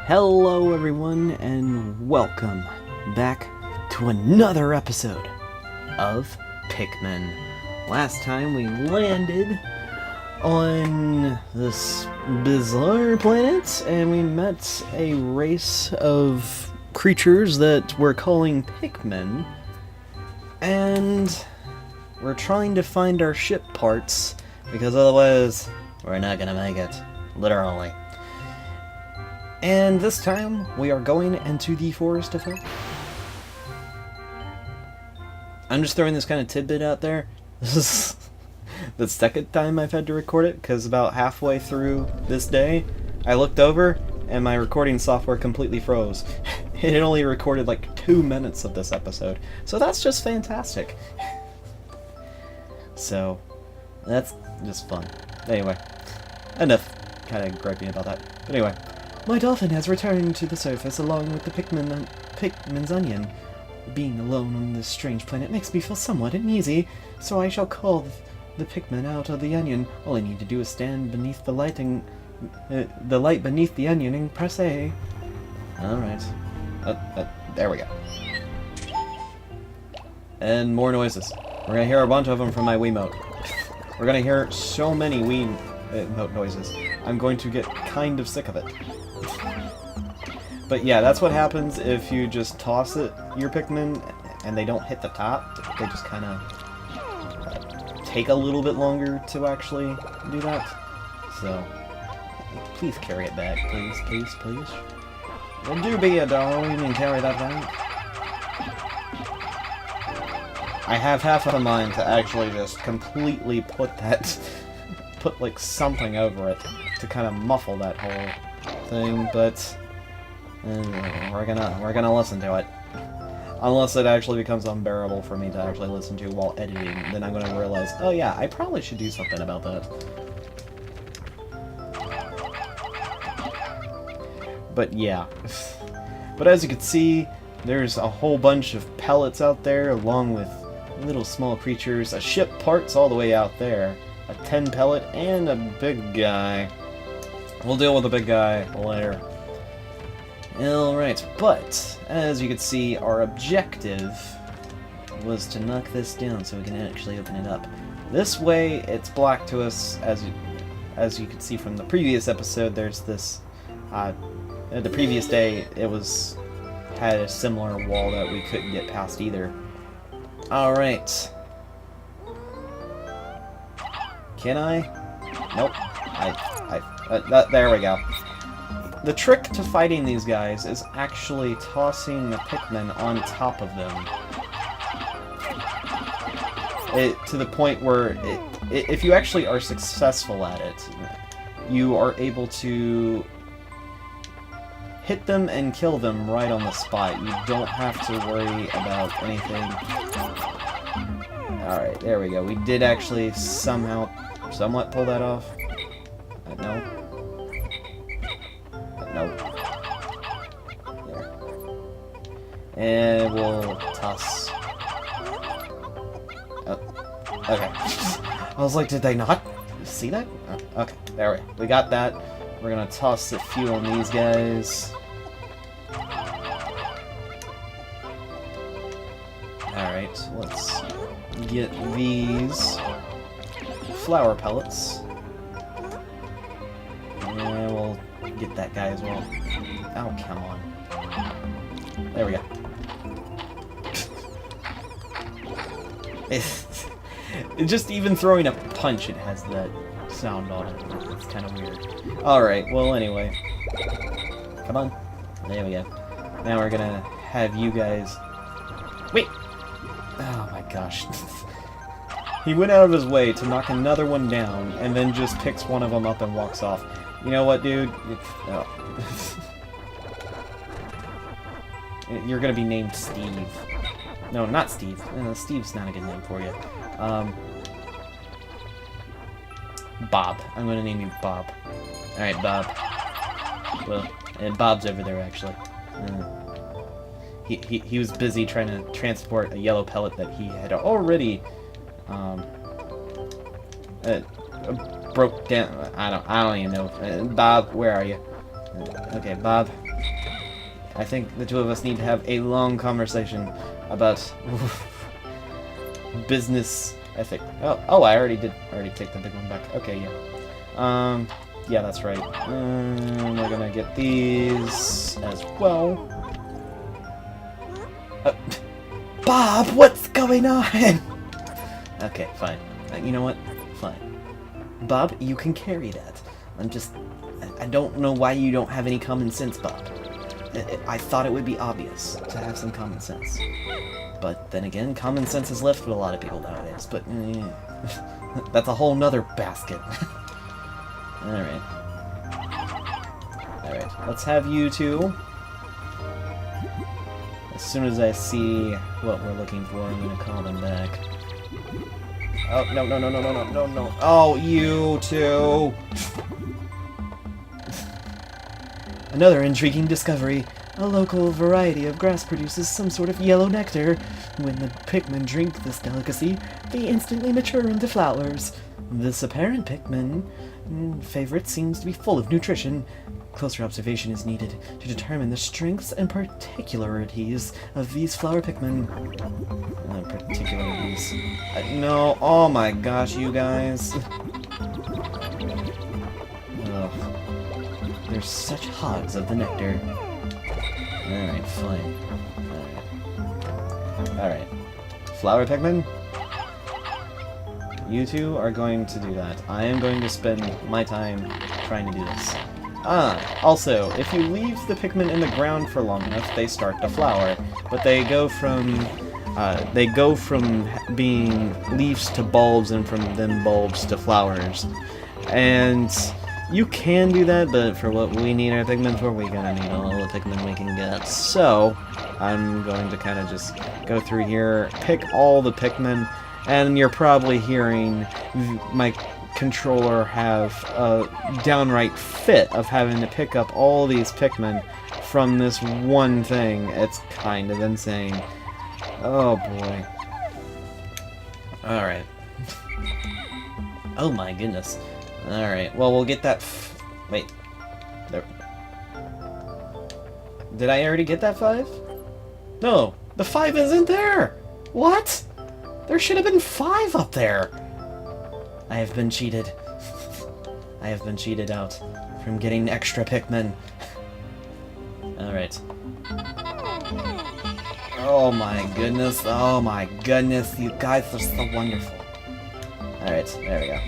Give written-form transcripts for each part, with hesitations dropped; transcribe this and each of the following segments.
Hello everyone and welcome back to another episode of Pikmin. Last time we landed on this bizarre planet and we met a race of creatures that we're calling Pikmin, and we're trying to find our ship parts because otherwise we're not gonna make it, literally. And this time, we are going into the Forrest of Hope. I'm just throwing this kind of tidbit out there. This is the second time I've had to record it, because about halfway through this day, I looked over, and my recording software completely froze. It had only recorded like 2 minutes of this episode, so that's just fantastic. So, that's just fun. Anyway, enough kind of griping about that. But anyway. My dolphin has returned to the surface along with the Pikmin's onion. Being alone on this strange planet makes me feel somewhat uneasy, so I shall call the Pikmin out of the onion. All I need to do is stand beneath the light beneath the onion and press A. Alright. There we go. And more noises. We're gonna hear a bunch of them from my Wiimote. We're gonna hear so many Wiimote noises. I'm going to get kind of sick of it. But yeah, that's what happens if you just toss your Pikmin and they don't hit the top. They just kind of take a little bit longer to actually do that. So, please carry it back, please, please, please. Well, do be a darling and carry that back. I have half of a mind to actually just completely put like something over it to kind of muffle that whole thing, but we're gonna listen to it. Unless it actually becomes unbearable for me to actually listen to while editing, then I'm gonna realize, oh yeah, I probably should do something about that. But yeah. But as you can see, there's a whole bunch of pellets out there, along with little small creatures, a ship parts all the way out there, a 10 pellet, and a big guy. We'll deal with the big guy later. Alright, but as you can see, our objective was to knock this down so we can actually open it up. This way, it's blocked to us, as you can see from the previous episode. There's this, the previous day, had a similar wall that we couldn't get past either. Alright. Can I? Nope. There we go. The trick to fighting these guys is actually tossing the Pikmin on top of them. To the point where, if you actually are successful at it, you are able to hit them and kill them right on the spot. You don't have to worry about anything. Alright, there we go. We did actually somewhat pull that off. No. No. There. And we'll toss. Oh, okay. I was like, did they not see that? Oh, okay, there we go. We got that. We're gonna toss a few on these guys. Alright, let's get these flower pellets. And we'll get that guy as well. Oh, come on. There we go. Just even throwing a punch, it has that sound on it. It's kind of weird. Alright, well, anyway. Come on. There we go. Now we're gonna have you guys... Wait! Oh my gosh. He went out of his way to knock another one down, and then just picks one of them up and walks off. You know what, dude? Oh. You're gonna be named Steve. No, not Steve. Steve's not a good name for you. Bob. I'm gonna name you Bob. Alright, Bob. Well, and Bob's over there, actually. He was busy trying to transport a yellow pellet that he had already broke down. I don't even know. Bob, where are you? Okay, Bob. I think the two of us need to have a long conversation about business ethic. Oh, I already take the big one back. Okay, yeah. Yeah, that's right. We're gonna get these as well. Bob, what's going on? Okay, fine. You know what? Fine. Bob, you can carry that. I don't know why you don't have any common sense, Bob. I thought it would be obvious to have some common sense. But then again, common sense is left with a lot of people nowadays, but that's a whole nother basket. Alright. Alright, let's have you two. As soon as I see what we're looking for, I'm gonna call them back. Oh, no. Oh, you two! Another intriguing discovery. A local variety of grass produces some sort of yellow nectar. When the Pikmin drink this delicacy, they instantly mature into flowers. This apparent Pikmin favorite seems to be full of nutrition. Closer observation is needed to determine the strengths and particularities of these flower Pikmin. Particularities. No, oh my gosh, you guys. Ugh. They're such hogs of the nectar. Alright, fine. Alright. Flower Pikmin? You two are going to do that. I am going to spend my time trying to do this. Also, if you leave the Pikmin in the ground for long enough, they start to flower. But they go from being leaves to bulbs, and from then bulbs to flowers. And you can do that, but for what we need our Pikmin for, we're gonna need all the Pikmin we can get. So, I'm going to kind of just go through here, pick all the Pikmin, and you're probably hearing my controller have a downright fit of having to pick up all these Pikmin from this one thing. It's kind of insane. Oh boy. Alright. Oh my goodness. Alright, well, we'll get that wait. There. Did I already get that 5? No, the 5 isn't there! What? There should have been 5 up there! I have been cheated. I have been cheated out from getting extra Pikmin. Alright. Oh my goodness, you guys are so wonderful. Alright, there we go.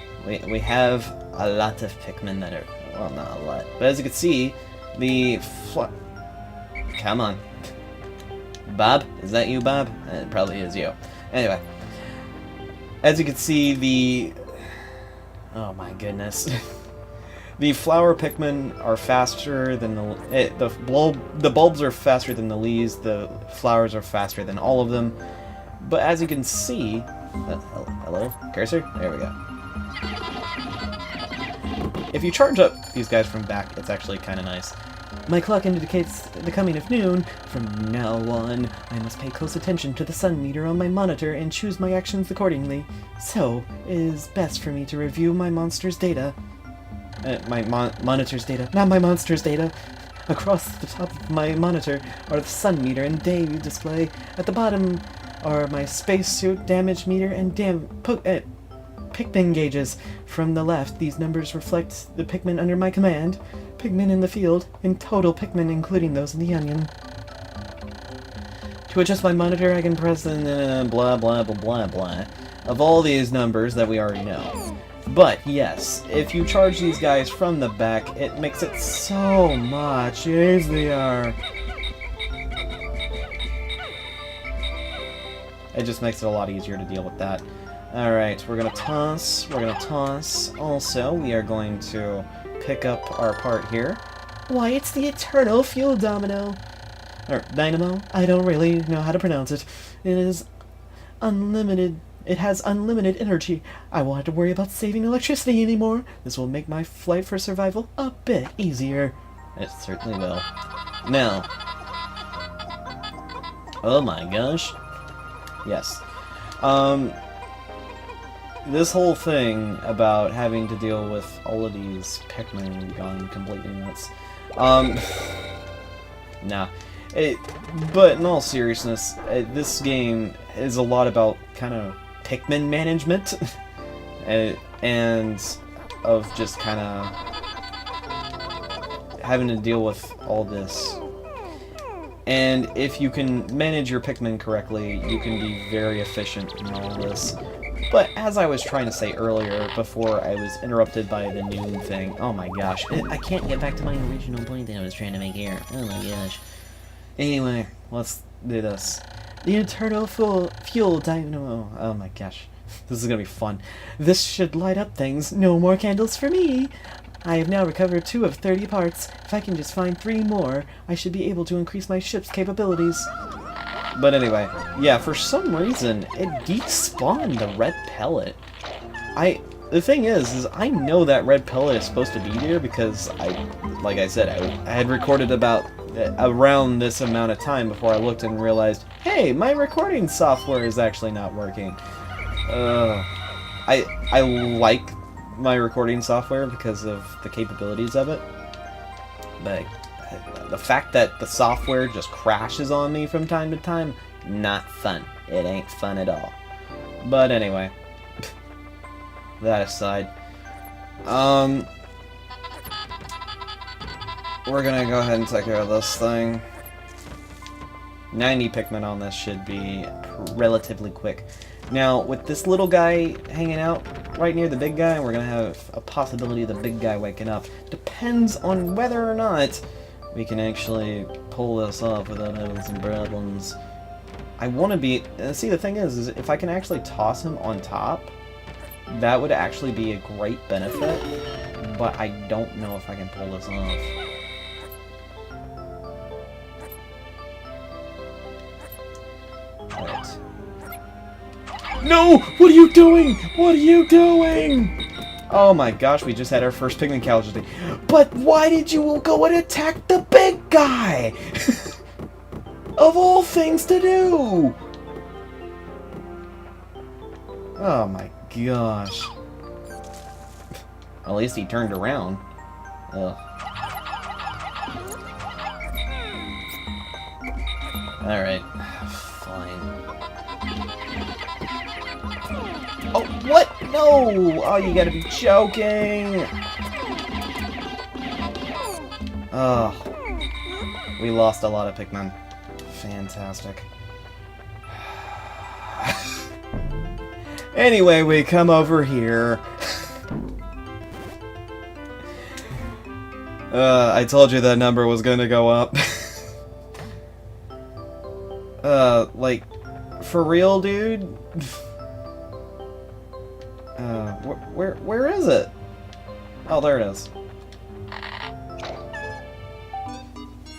We have a lot of Pikmin that are, well, not a lot, but as you can see, the come on. Bob? Is that you, Bob? It probably is you. Anyway. As you can see, the... Oh my goodness. The flower Pikmin are faster than the bulbs are faster than the leaves, the flowers are faster than all of them. But as you can see... hello? Cursor? There we go. If you charge up these guys from back, it's actually kind of nice. My clock indicates the coming of noon. From now on, I must pay close attention to the sun meter on my monitor and choose my actions accordingly. So, it is best for me to review my monster's data. My monitor's data, not my monster's data. Across the top of my monitor are the sun meter and day display. At the bottom are my spacesuit damage meter and Pikmin gauges. From the left, these numbers reflect the Pikmin under my command. Pikmin in the field, and total Pikmin including those in the onion. To adjust my monitor, I can press the blah blah blah blah blah of all these numbers that we already know. But yes, if you charge these guys from the back, it makes it so much easier. It just makes it a lot easier to deal with that. Alright, we're gonna toss. Also, we are going to pick up our part here. Why, it's the eternal fuel domino. Or dynamo. I don't really know how to pronounce it. It is unlimited. It has unlimited energy. I won't have to worry about saving electricity anymore. This will make my flight for survival a bit easier. It certainly will. Now. Oh my gosh. Yes. This whole thing about having to deal with all of these Pikmin gone completely nuts. Nah. But in all seriousness, this game is a lot about kind of Pikmin management, and of just kind of having to deal with all this. And if you can manage your Pikmin correctly, you can be very efficient in all this. But as I was trying to say earlier, before I was interrupted by the noon thing, oh my gosh, I can't get back to my original point that I was trying to make here. Oh my gosh. Anyway, let's do this. The internal fuel dynamo. Oh my gosh. This is gonna be fun. This should light up things. No more candles for me! I have now recovered 2 of 30 parts. If I can just find 3 more, I should be able to increase my ship's capabilities. But anyway, yeah, for some reason, it despawned the red pellet. The thing is I know that red pellet is supposed to be there because like I said, I had recorded about around this amount of time before I looked and realized, hey, my recording software is actually not working. I like my recording software because of the capabilities of it, but the fact that the software just crashes on me from time to time, not fun. It ain't fun at all. But anyway, that aside, we're gonna go ahead and take care of this thing. 90 Pikmin on this should be relatively quick. Now, with this little guy hanging out right near the big guy, we're gonna have a possibility of the big guy waking up. Depends on whether or not we can actually pull this off without having some problems. I want to be... see, the thing is if I can actually toss him on top, that would actually be a great benefit, but I don't know if I can pull this off. Alright. No! What are you doing? What are you doing? Oh my gosh, we just had our first Pikmin casualty. But why did you go and attack the big guy? Of all things to do! Oh my gosh. At least he turned around. Ugh. Alright. Fine. Oh, what? No! Oh, you gotta be joking! Oh. We lost a lot of Pikmin. Fantastic. Anyway, we come over here. I told you that number was gonna go up. Like, for real, dude? Where is it? Oh, there it is.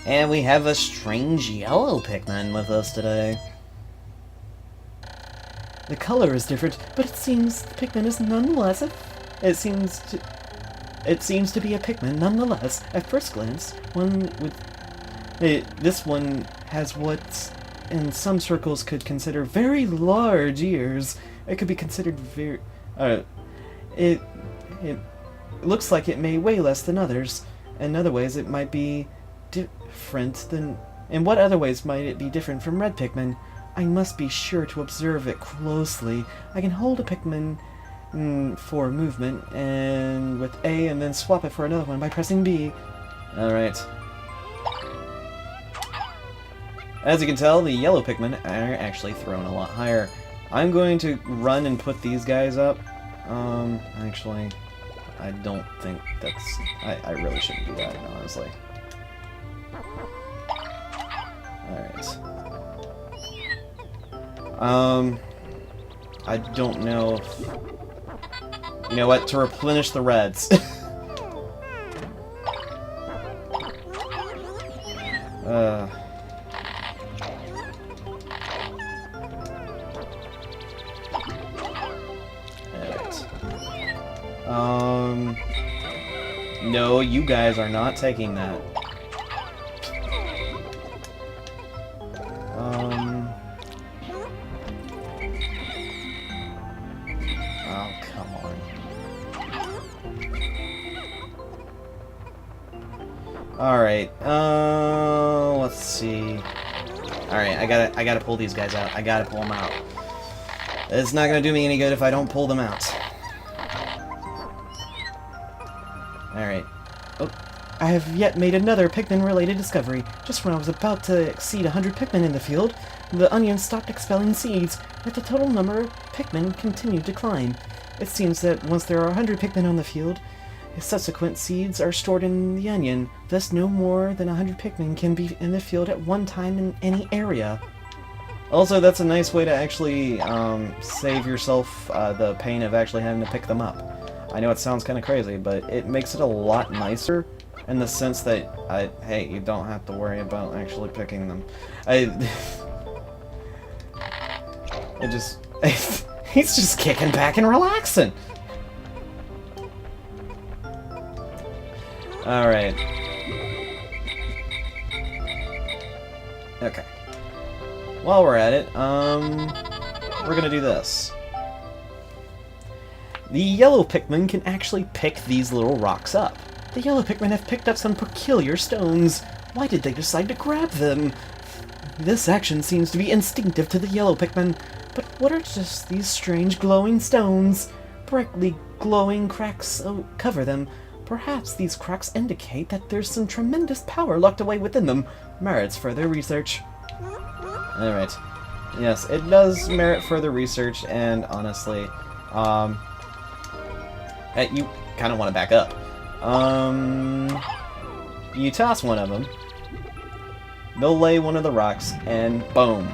And we have a strange yellow Pikmin with us today. The color is different, but it seems the Pikmin is nonetheless it seems to be a Pikmin nonetheless. At first glance, this one has what in some circles could consider very large ears. It could be considered very it looks like it may weigh less than others. In other ways, it might be different than... In what other ways might it be different from red Pikmin? I must be sure to observe it closely. I can hold a Pikmin for movement, and with A, and then swap it for another one by pressing B. Alright. As you can tell, the yellow Pikmin are actually thrown a lot higher. I'm going to run and put these guys up. Actually, I don't think that's... I really shouldn't do that, honestly. Alright. I don't know if... You know what? To replenish the reds. No, you guys are not taking that. Oh, come on. Alright, let's see. Alright, I gotta pull these guys out. I gotta pull them out. It's not gonna do me any good if I don't pull them out. Alright. Oh, I have yet made another Pikmin-related discovery. Just when I was about to exceed 100 Pikmin in the field, the onions stopped expelling seeds, yet the total number of Pikmin continued to climb. It seems that once there are 100 Pikmin on the field, subsequent seeds are stored in the onion, thus no more than 100 Pikmin can be in the field at one time in any area. Also, that's a nice way to actually save yourself the pain of actually having to pick them up. I know it sounds kind of crazy, but it makes it a lot nicer in the sense that, hey, you don't have to worry about actually picking them. He's just kicking back and relaxing. Alright. Okay. While we're at it, we're gonna do this. The yellow Pikmin can actually pick these little rocks up. The yellow Pikmin have picked up some peculiar stones. Why did they decide to grab them? This action seems to be instinctive to the yellow Pikmin. But what are just these strange glowing stones? Brightly glowing cracks cover them. Perhaps these cracks indicate that there's some tremendous power locked away within them. Merits further research. Alright. Yes, it does merit further research, and honestly, you kind of want to back up. You toss one of them, they'll lay one of the rocks, and boom.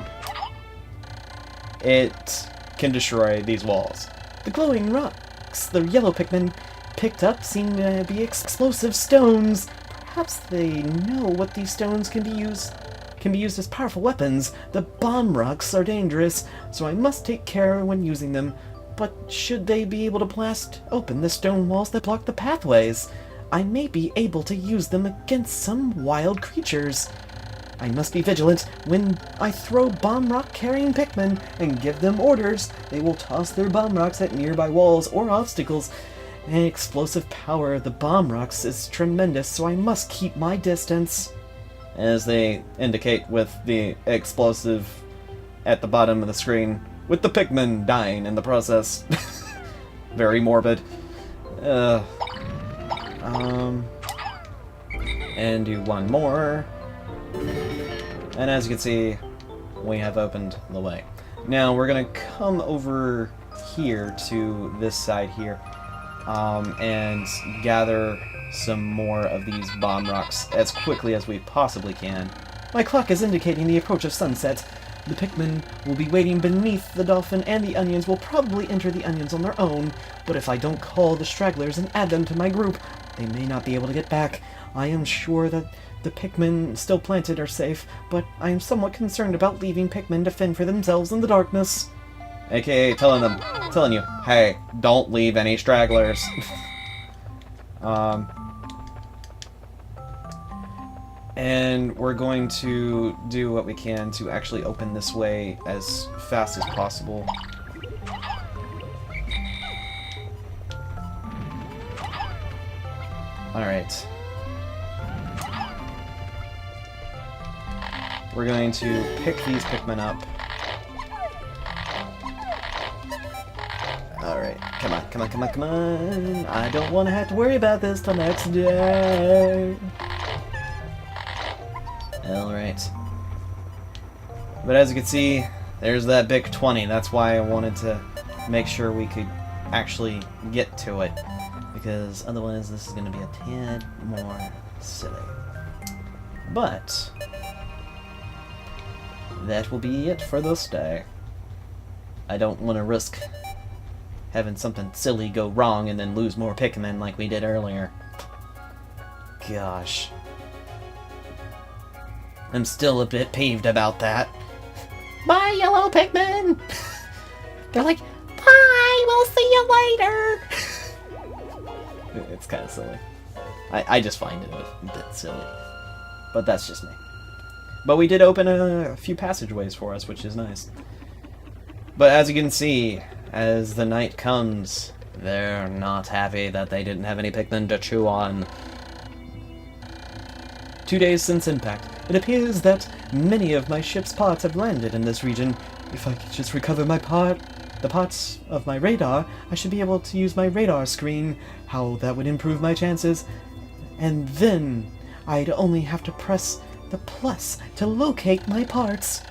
It can destroy these walls. The glowing rocks the yellow Pikmin picked up seem to be explosive stones. Perhaps they know what these stones can be used as powerful weapons. The bomb rocks are dangerous, so I must take care when using them. But should they be able to blast open the stone walls that block the pathways, I may be able to use them against some wild creatures. I must be vigilant. When I throw bomb rock carrying Pikmin and give them orders, they will toss their bomb rocks at nearby walls or obstacles. The explosive power of the bomb rocks is tremendous, so I must keep my distance. As they indicate with the explosive at the bottom of the screen, with the Pikmin dying in the process. Very morbid. And do one more. And as you can see, we have opened the way. Now we're gonna come over here to this side here, and gather some more of these bomb rocks as quickly as we possibly can. My clock is indicating the approach of sunset. The Pikmin will be waiting beneath the dolphin, and the onions will probably enter the onions on their own. But if I don't call the stragglers and add them to my group, they may not be able to get back. I am sure that the Pikmin still planted are safe, but I am somewhat concerned about leaving Pikmin to fend for themselves in the darkness. AKA telling you, hey, don't leave any stragglers. And we're going to do what we can to actually open this way as fast as possible. Alright. We're going to pick these Pikmin up. Alright, come on, come on, come on, come on. I don't want to have to worry about this till next day. Alright. But as you can see, there's that big 20. That's why I wanted to make sure we could actually get to it. Because otherwise this is going to be a tad more silly. But that will be it for this day. I don't want to risk having something silly go wrong and then lose more Pikmin like we did earlier. Gosh. I'm still a bit peeved about that. Bye, yellow Pikmin! They're like, bye, we'll see you later! It's kind of silly. I just find it a bit silly. But that's just me. But we did open a few passageways for us, which is nice. But as you can see, as the night comes, they're not happy that they didn't have any Pikmin to chew on. 2 days since impact. It appears that many of my ship's parts have landed in this region. If I could just recover the parts of my radar, I should be able to use my radar screen. How that would improve my chances. And then I'd only have to press the plus to locate my parts.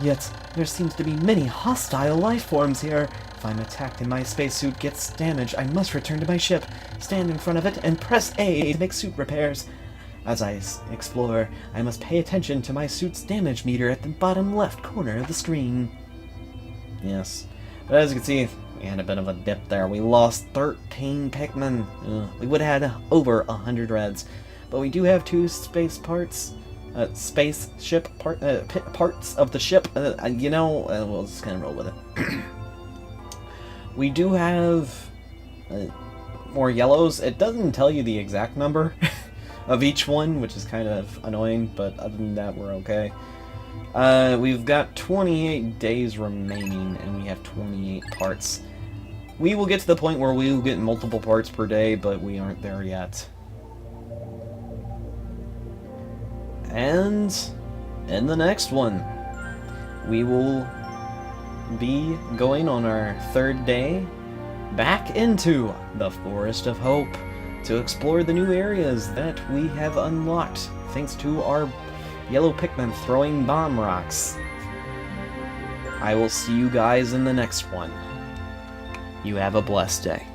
Yet, there seems to be many hostile life forms here. If I'm attacked and my spacesuit gets damaged, I must return to my ship, stand in front of it, and press A to make suit repairs. As I explore, I must pay attention to my suit's damage meter at the bottom left corner of the screen. Yes, but as you can see, we had a bit of a dip there. We lost 13 Pikmin. We would have had over 100 reds. But we do have 2 spaceship parts of the ship. We'll just kind of roll with it. We do have more yellows. It doesn't tell you the exact number of each one, which is kind of annoying, but other than that, we're okay. We've got 28 days remaining, and we have 28 parts. We will get to the point where we will get multiple parts per day, but we aren't there yet. And in the next one, we will be going on our 3rd day back into the Forest of Hope to explore the new areas that we have unlocked thanks to our yellow Pikmin throwing bomb rocks. I will see you guys in the next one. You have a blessed day.